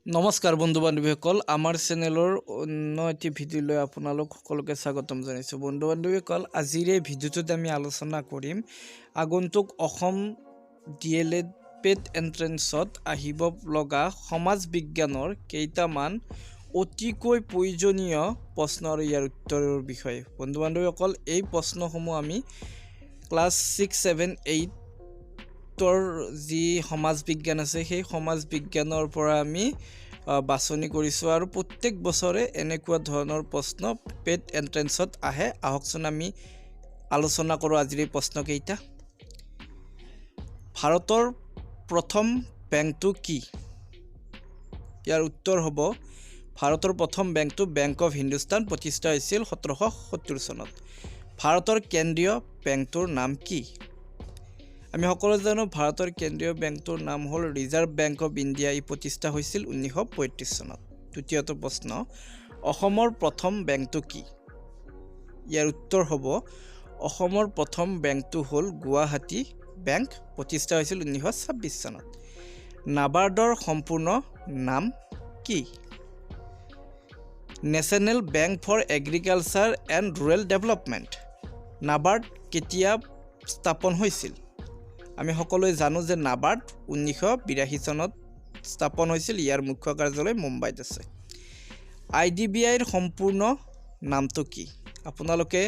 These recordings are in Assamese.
নমস্কাৰ বন্ধু বান্ধৱীসকল আমাৰ চেনেলৰ অন্য এটি ভিডিঅ' লৈ আপোনালোক সকলোকে স্বাগতম জনাইছোঁ। বন্ধু বান্ধৱীসকল আজিৰ এই ভিডিঅ'টোত আমি আলোচনা কৰিম আগন্তুক অসম DLED পেড এন্ট্ৰেন্সত আহিব লগা সমাজ বিজ্ঞানৰ কেইটামান অতিকৈ প্ৰয়োজনীয় প্ৰশ্ন আৰু ইয়াৰ উত্তৰৰ বিষয়ে। বন্ধু বান্ধৱীসকল এই প্ৰশ্নসমূহ আমি ক্লাছ 6, 7, 8 যি সমাজ বিজ্ঞান আছে সেই সমাজ বিজ্ঞানৰ পৰা আমি বাছনি কৰিছোঁ আৰু প্ৰত্যেক বছৰে এনেকুৱা ধৰণৰ প্ৰশ্ন পেড এন্ট্ৰেন্সত আহে। আহকচোন আমি আলোচনা কৰোঁ আজিৰ এই প্ৰশ্নকেইটা। ভাৰতৰ প্ৰথম বেংকটো কি? ইয়াৰ উত্তৰ হ'ব ভাৰতৰ প্ৰথম বেংকটো বেংক অফ হিন্দুস্তান, প্ৰতিষ্ঠা হৈছিল 1770 চনত। ভাৰতৰ কেন্দ্ৰীয় বেংকটোৰ নাম কি? আমি সকলোৱে জানো ভাৰতৰ কেন্দ্ৰীয় বেংকটোৰ নাম হ'ল ৰিজাৰ্ভ বেংক অফ ইণ্ডিয়া। ই প্ৰতিষ্ঠা হৈছিল 1935 চনত। দ্বিতীয়টো প্ৰশ্ন, অসমৰ প্ৰথম বেংকটো কি? ইয়াৰ উত্তৰ হ'ব অসমৰ প্ৰথম বেংকটো হ'ল গুৱাহাটী বেংক, প্ৰতিষ্ঠা হৈছিল 1926 চনত। নাবাৰ্ডৰ সম্পূৰ্ণ নাম কি? National bank for agriculture and rural development. NABARD কেতিয়া স্থাপন হৈছিল? আমি সকলোৱে জানো যে নাবাৰ্ড 1982 চনত স্থাপন হৈছিল। ইয়াৰ মুখ্য কাৰ্যালয় মুম্বাইত আছে। IDBIৰ সম্পূৰ্ণ নামটো কি? আপোনালোকে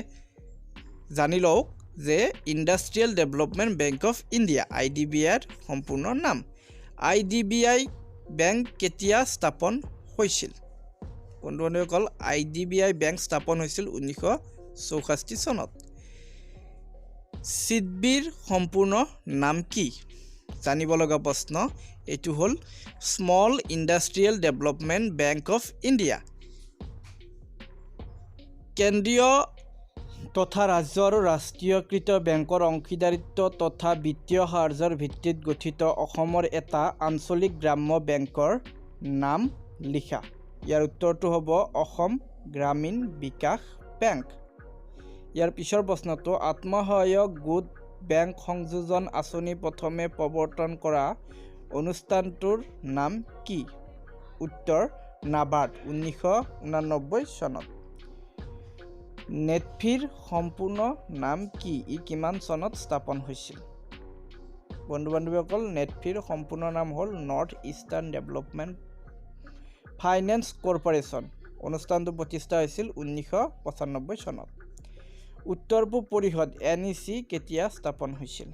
জানি লওক যে Industrial Development Bank of India IDBIৰ সম্পূৰ্ণ নাম। IDBI বেংক কেতিয়া স্থাপন হৈছিল? বন্ধু বান্ধৱীসকল IDBI বেংক স্থাপন হৈছিল 1964 চনত। চিডবিৰ সম্পূৰ্ণ নাম কি? জানিব লগা প্ৰশ্ন। এইটো হ'ল small industrial Development Bank of India. কেন্দ্ৰীয় তথা ৰাজ্য আৰু ৰাষ্ট্ৰীয়কৃত বেংকৰ অংশীদাৰিত্ব তথা বিত্তীয় সাহায্যৰ ভিত্তিত গঠিত অসমৰ এটা আঞ্চলিক গ্ৰাম্য বেংকৰ নাম লিখা। ইয়াৰ উত্তৰটো হ'ব অসম গ্ৰামীণ বিকাশ বেংক। ইয়াৰ পিছৰ প্ৰশ্নটো, আত্মসহায়ক গোট বেংক সংযোজন আঁচনি প্ৰথমে প্ৰৱৰ্তন কৰা অনুষ্ঠানটোৰ নাম কি? উত্তৰ নাবাৰ্ড, 1989 চনত। নেটফিৰ সম্পূৰ্ণ নাম কি? ই কিমান চনত স্থাপন হৈছিল? বন্ধু বান্ধৱীসকল নেটফিৰ সম্পূৰ্ণ নাম হ'ল north eastern development finance corporation. অনুষ্ঠানটো প্ৰতিষ্ঠা হৈছিল 1995 চনত। উত্তৰ পূব পৰিষদ NEC কেতিয়া স্থাপন হৈছিল?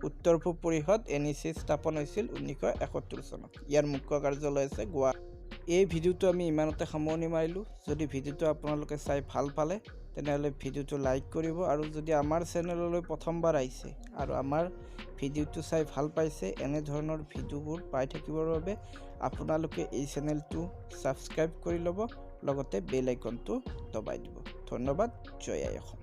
উত্তৰ পূব পৰিষদ NEC স্থাপন হৈছিল 1971 চনত। ইয়াৰ মুখ্য কাৰ্যালয় আছে গুৱাহাটী। এই ভিডিঅ'টো আমি ইমানতে সামৰণি মাৰিলোঁ। যদি ভিডিঅ'টো আপোনালোকে চাই ভাল পালে তেনেহ'লে ভিডিঅ'টো লাইক কৰিব, আৰু যদি আমাৰ চেনেললৈ প্ৰথমবাৰ আহিছে আৰু আমাৰ ভিডিঅ'টো চাই ভাল পাইছে, এনেধৰণৰ ভিডিঅ'বোৰ পাই থাকিবৰ বাবে আপোনালোকে এই চেনেলটো ছাবস্ক্ৰাইব কৰি ল'ব, লগতে বেল আইকনটো দবাই দিব। ধন্যবাদ। জয় আই অসম।